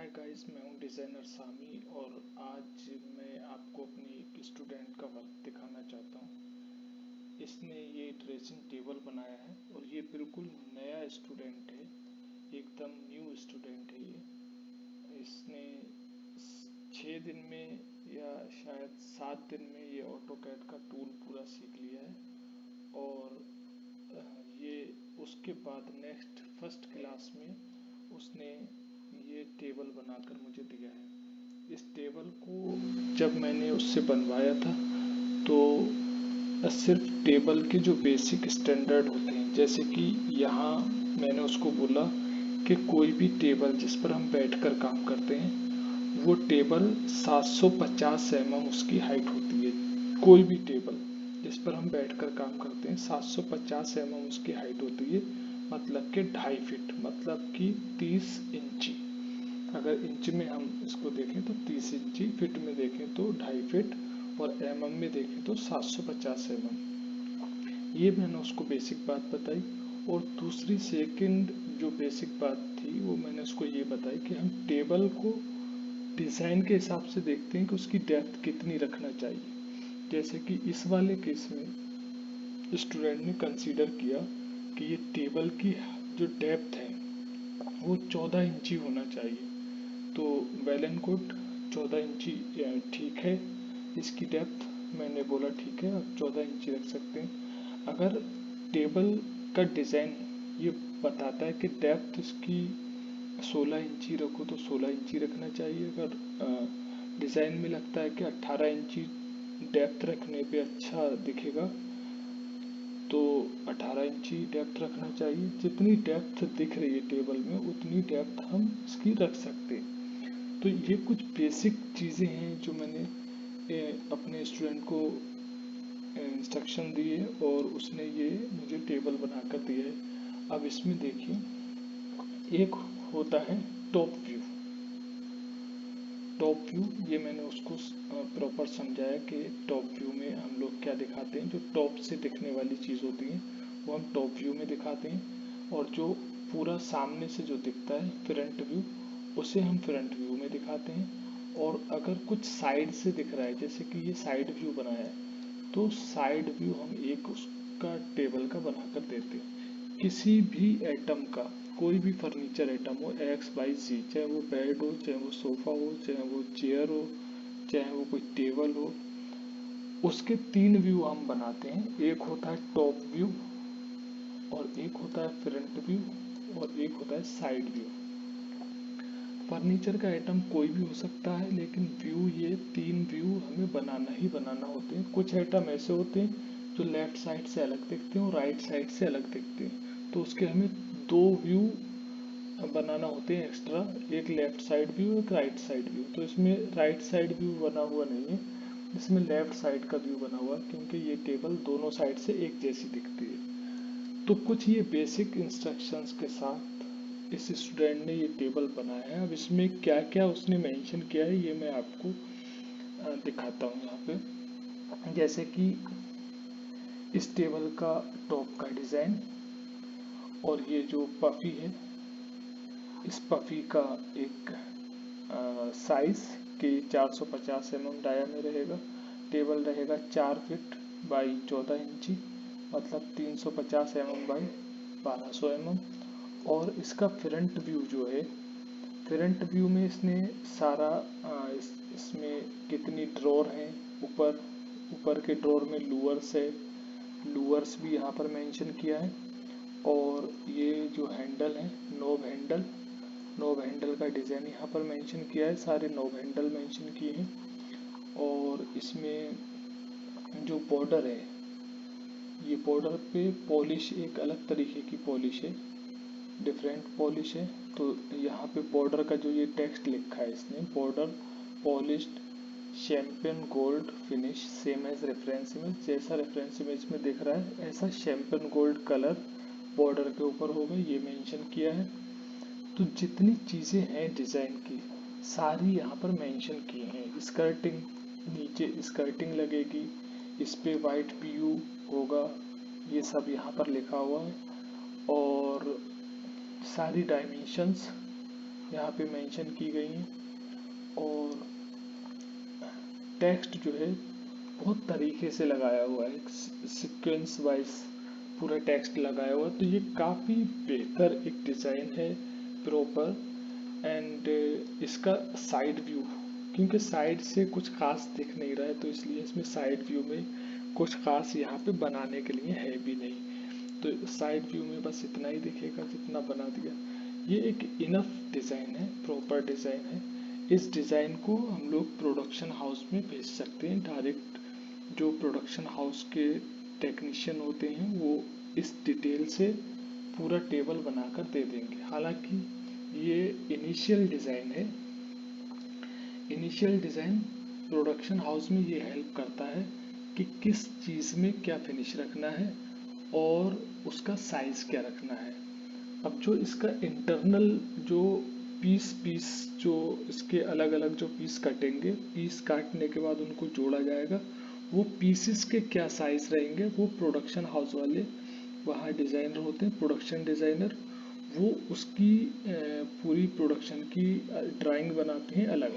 Hi guys, मैं हूं designer सामी और आज मैं आपको अपनी एक स्टूडेंट का वर्क दिखाना चाहता हूं। इसने ये ड्रेसिंग टेबल बनाया है और ये बिल्कुल नया स्टूडेंट है, एकदम न्यू स्टूडेंट है ये। इसने 6 दिन में या शायद 7 दिन में ये ऑटोकैड का टूल पूरा सीख लिया है और ये उसके बाद नेक्स्ट फर्स्ट क्लास में उसने ये टेबल बनाकर मुझे दिया है। इस टेबल को जब मैंने उससे बनवाया था तो सिर्फ टेबल के जो बेसिक स्टैंडर्ड होते हैं, जैसे कि यहाँ मैंने उसको बोला कि कोई भी टेबल जिस पर हम बैठकर काम करते हैं वो टेबल 750 mm उसकी हाइट होती है। कोई भी टेबल जिस पर हम बैठकर काम करते हैं 750 mm उसकी हाइट होती है, मतलब कि 2.5 फीट, मतलब कि 30 इंची। अगर इंच में हम इसको देखें तो 30 इंची, फीट में देखें तो 2.5 फीट और mm में देखें तो 750 mm। ये मैंने उसको बेसिक बात बताई। और दूसरी सेकंड जो बेसिक बात थी वो मैंने उसको ये बताई कि हम टेबल को डिज़ाइन के हिसाब से देखते हैं कि उसकी डेप्थ कितनी रखना चाहिए। जैसे कि इस वाले केस में स्टूडेंट ने कंसीडर किया कि ये टेबल की जो डेप्थ है वो 14 इंची होना चाहिए। तो वेल एंड गुड, 14 इंची ठीक है इसकी डेप्थ। मैंने बोला ठीक है, आप 14 इंची रख सकते हैं। अगर टेबल का डिज़ाइन ये बताता है कि डेप्थ इसकी 16 इंची रखो तो 16 इंची रखना चाहिए। अगर डिज़ाइन में लगता है कि 18 इंची डेप्थ रखने पे अच्छा दिखेगा तो 18 इंची डेप्थ रखना चाहिए। जितनी डेप्थ दिख रही है टेबल में उतनी डेप्थ हम इसकी रख सकते हैं। तो ये कुछ बेसिक चीज़ें हैं जो मैंने अपने स्टूडेंट को इंस्ट्रक्शन दिए और उसने ये मुझे टेबल बनाकर दिया है। अब इसमें देखिए, एक होता है टॉप व्यू। टॉप व्यू ये मैंने उसको प्रॉपर समझाया कि टॉप व्यू में हम लोग क्या दिखाते हैं। जो टॉप से दिखने वाली चीज़ होती है वो हम टॉप व्यू में दिखाते हैं, और जो पूरा सामने से जो दिखता है फ्रंट व्यू उसे हम फ्रंट व्यू में दिखाते हैं। और अगर कुछ साइड से दिख रहा है, जैसे कि ये साइड व्यू बनाया है, तो साइड व्यू हम एक उसका टेबल का बनाकर देते हैं। किसी भी एटम का, कोई भी फर्नीचर आइटम हो एक्स वाई जी, चाहे वो बेड हो, चाहे वो सोफा हो, चाहे वो चेयर हो, चाहे वो कोई टेबल हो, उसके 3 व्यू हम बनाते हैं। एक होता है टॉप व्यू, और एक होता है फ्रंट व्यू, और एक होता है साइड व्यू। फर्नीचर का आइटम कोई भी हो सकता है, लेकिन व्यू ये 3 व्यू हमें बनाना ही बनाना होते हैं। कुछ आइटम ऐसे होते हैं जो लेफ्ट साइड से अलग दिखते हैं और राइट साइड से अलग दिखते हैं, तो उसके हमें 2 व्यू बनाना होते हैं एक्स्ट्रा, एक लेफ्ट साइड व्यू एक राइट साइड व्यू। तो इसमें राइट साइड व्यू बना हुआ नहीं है, इसमें लेफ्ट साइड का व्यू बना हुआ है, क्योंकि ये टेबल दोनों साइड से एक जैसी दिखती है। तो कुछ ये बेसिक इंस्ट्रक्शंस के साथ इस स्टूडेंट ने ये टेबल बनाया है। अब इसमें क्या क्या उसने मेंशन किया है ये मैं आपको दिखाता हूँ यहाँ पे। जैसे कि इस टेबल का टॉप का डिज़ाइन, और ये जो पफी है इस पफी का एक साइज कि 450 mm डाया में रहेगा। टेबल रहेगा 4 फीट बाई 14 इंची, मतलब 350 mm बाई 1200 mm। और इसका फ्रंट व्यू जो है, फ्रंट व्यू में इसने सारा इसमें कितनी ड्रॉर हैं, ऊपर ऊपर के ड्रॉर में लूअर्स है, लूअर्स भी यहाँ पर मेंशन किया है। और ये जो हैंडल है, नोब हैंडल, नोब हैंडल का डिज़ाइन यहाँ पर मेंशन किया है, सारे नोब हैंडल मेंशन किए हैं। और इसमें जो बॉर्डर है, ये बॉर्डर पे पॉलिश एक अलग तरीके की पॉलिश है, डिफरेंट पॉलिश है। तो यहाँ पे बॉर्डर का जो ये टेक्स्ट लिखा है इसने, border polished champagne gold finish same as reference image, जैसा रेफरेंस इमेज में दिख रहा है ऐसा शैम्पेन गोल्ड कलर बॉर्डर के ऊपर होगा, ये मेंशन किया है। तो जितनी चीज़ें हैं डिज़ाइन की सारी यहाँ पर मेंशन की हैं। स्कर्टिंग, नीचे स्कर्टिंग लगेगी, इस पे वाइट पीयू होगा, ये सब यहाँ पर लिखा हुआ है। और सारी डायमेंशंस यहाँ पे मेंशन की गई हैं। और टेक्स्ट जो है बहुत तरीके से लगाया हुआ है, सीक्वेंस वाइज पूरा टेक्स्ट लगाया हुआ है। तो ये काफ़ी बेहतर एक डिज़ाइन है, प्रॉपर। एंड इसका साइड व्यू, क्योंकि साइड से कुछ खास दिख नहीं रहा है, तो इसलिए इसमें साइड व्यू में कुछ खास यहाँ पे बनाने के लिए है भी नहीं। तो साइड व्यू में बस इतना ही दिखेगा जितना बना दिया। ये एक इनफ डिज़ाइन है, प्रॉपर डिज़ाइन है। इस डिज़ाइन को हम लोग प्रोडक्शन हाउस में भेज सकते हैं डायरेक्ट। जो प्रोडक्शन हाउस के टेक्नीशियन होते हैं वो इस डिटेल से पूरा टेबल बनाकर दे देंगे। हालांकि ये इनिशियल डिज़ाइन है। इनिशियल डिज़ाइन प्रोडक्शन हाउस में ये हेल्प करता है कि किस चीज़ में क्या फिनिश रखना है और उसका साइज़ क्या रखना है। अब जो इसका इंटरनल जो पीस जो इसके अलग अलग जो पीस कटेंगे, पीस काटने के बाद उनको जोड़ा जाएगा, वो पीसेस के क्या साइज रहेंगे वो प्रोडक्शन हाउस वाले, वहाँ डिज़ाइनर होते हैं प्रोडक्शन डिज़ाइनर, वो उसकी पूरी प्रोडक्शन की ड्राइंग बनाते हैं अलग।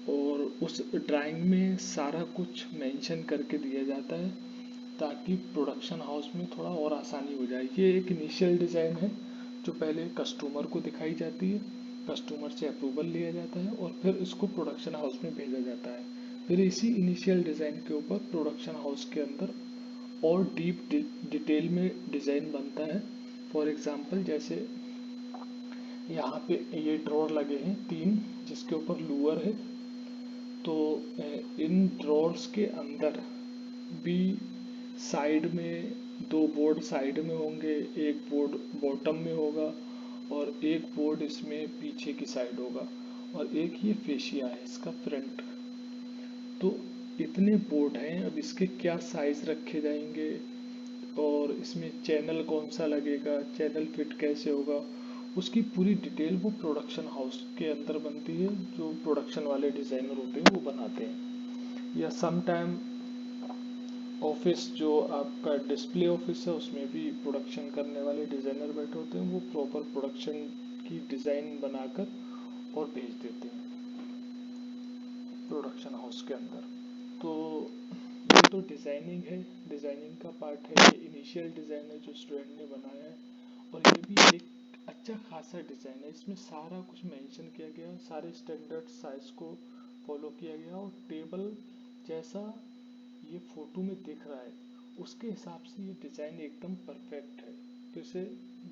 और उस ड्राइंग में सारा कुछ मेंशन करके दिया जाता है ताकि प्रोडक्शन हाउस में थोड़ा और आसानी हो जाए। ये एक इनिशियल डिज़ाइन है जो पहले कस्टमर को दिखाई जाती है, कस्टमर से अप्रूवल लिया जाता है और फिर इसको प्रोडक्शन हाउस में भेजा जाता है। फिर इसी इनिशियल डिज़ाइन के ऊपर प्रोडक्शन हाउस के अंदर और डीप डिटेल में डिज़ाइन बनता है। फॉर एग्जांपल जैसे यहाँ पे ये ड्रॉर लगे हैं 3 जिसके ऊपर लूअर है, तो इन ड्रॉर्स के अंदर भी साइड में 2 बोर्ड साइड में होंगे, एक बोर्ड बॉटम में होगा और एक बोर्ड इसमें पीछे की साइड होगा और एक ये फेशिया है इसका फ्रंट। तो इतने बोर्ड हैं, अब इसके क्या साइज रखे जाएंगे और इसमें चैनल कौन सा लगेगा, चैनल फिट कैसे होगा, उसकी पूरी डिटेल वो प्रोडक्शन हाउस के अंदर बनती है। जो प्रोडक्शन वाले डिज़ाइनर होते हैं वो बनाते हैं। या सम टाइम ऑफिस जो आपका डिस्प्ले ऑफिस है उसमें भी प्रोडक्शन करने वाले डिज़ाइनर बैठे होते हैं, वो प्रॉपर प्रोडक्शन की डिज़ाइन बनाकर और भेज देते हैं प्रोडक्शन हाउस के अंदर। तो ये तो डिज़ाइनिंग है, डिज़ाइनिंग का पार्ट है। ये इनिशियल डिज़ाइन है जो स्टूडेंट ने बनाया है और ये भी एक अच्छा खासा डिज़ाइन है। इसमें सारा कुछ मेंशन किया गया, सारे स्टैंडर्ड साइज को फॉलो किया गया और टेबल जैसा ये फोटो में दिख रहा है उसके हिसाब से ये डिज़ाइन एकदम परफेक्ट है। तो इसे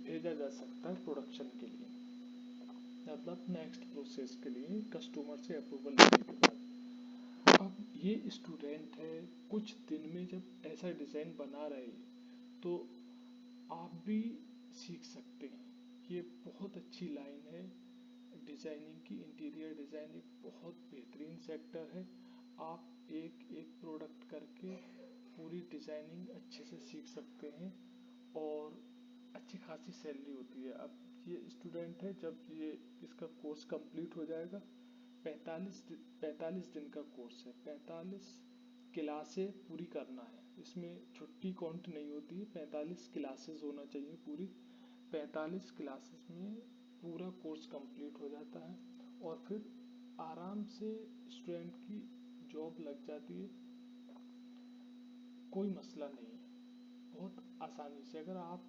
भेजा जा सकता है प्रोडक्शन के लिए, मतलब नेक्स्ट प्रोसेस के लिए कस्टमर से अप्रूवल लेने के बाद। अब ये स्टूडेंट है कुछ दिन में जब ऐसा डिज़ाइन बना रहे तो आप भी सीख सकते हैं। ये बहुत अच्छी लाइन है डिज़ाइनिंग की। इंटीरियर डिज़ाइन एक बहुत बेहतरीन सेक्टर है। आप एक एक प्रोडक्ट करके पूरी डिज़ाइनिंग अच्छे से सीख सकते हैं और अच्छी खासी सैलरी होती है। अब ये स्टूडेंट है जब ये इसका कोर्स कंप्लीट हो जाएगा, 45 दिन का कोर्स है, 45 क्लासें पूरी करना है, इसमें छुट्टी काउंट नहीं होती है। 45 क्लासेस होना चाहिए पूरी, 45 क्लासेस में पूरा कोर्स कंप्लीट हो जाता है और फिर आराम से स्टूडेंट की जॉब लग जाती है। कोई मसला नहीं है, बहुत आसानी से। अगर आप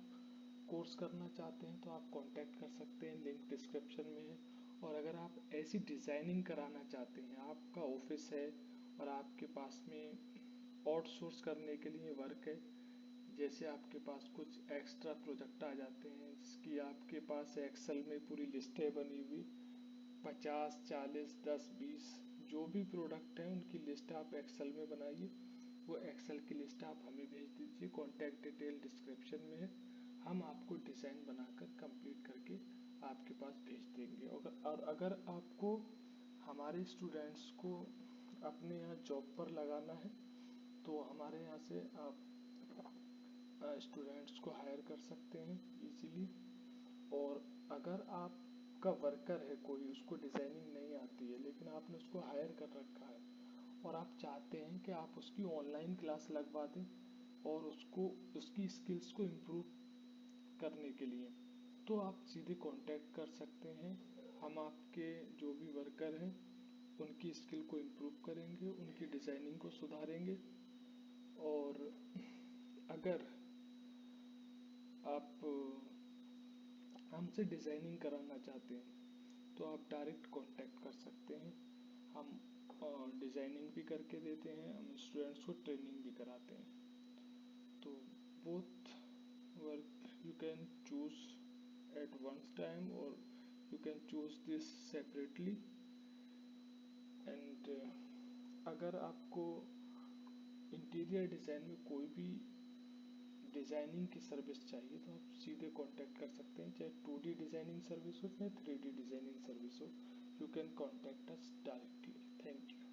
कोर्स करना चाहते हैं तो आप कांटेक्ट कर सकते हैं, लिंक डिस्क्रिप्शन में है। और अगर आप ऐसी डिज़ाइनिंग कराना चाहते हैं, आपका ऑफिस है और आपके पास में आउटसोर्स करने के लिए वर्क है, जैसे आपके पास कुछ एक्स्ट्रा प्रोजेक्ट आ जाते हैं जिसकी आपके पास एक्सेल में पूरी लिस्टें बनी हुई, 50, 40, 10, 20 जो भी प्रोडक्ट हैं उनकी लिस्ट आप एक्सेल में बनाइए। वो एक्सेल की लिस्ट आप हमें भेज दीजिए, कॉन्टैक्ट डिटेल डिस्क्रिप्शन में है। हम आपको डिज़ाइन बनाकर कंप्लीट करके आपके पास भेज देंगे। और अगर आपको हमारे स्टूडेंट्स को अपने यहाँ जॉब पर लगाना है तो हमारे यहाँ से आप स्टूडेंट्स को हायर कर सकते हैं इजीली। और अगर आपका वर्कर है कोई, उसको डिज़ाइनिंग नहीं आती है लेकिन आपने उसको हायर कर रखा है और आप चाहते हैं कि आप उसकी ऑनलाइन क्लास लगवा दें और उसको उसकी स्किल्स को इम्प्रूव करने के लिए, तो आप सीधे कांटेक्ट कर सकते हैं हम आपके जो भी वर्कर हैं उनकी स्किल को इम्प्रूव करेंगे, उनकी डिज़ाइनिंग को सुधारेंगे। और अगर आप हमसे डिज़ाइनिंग कराना चाहते हैं तो आप डायरेक्ट कांटेक्ट कर सकते हैं। हम डिज़ाइनिंग भी करके देते हैं, हम स्टूडेंट्स को ट्रेनिंग भी कराते हैं। तो both work you can choose at one time और you can choose this separately. And अगर आपको इंटीरियर डिज़ाइन में कोई भी डिज़ाइनिंग की सर्विस चाहिए तो आप सीधे कांटेक्ट कर सकते हैं, चाहे 2D डिज़ाइनिंग सर्विस हो चाहे 3D डिज़ाइनिंग सर्विस हो। You can contact us directly. Thank you.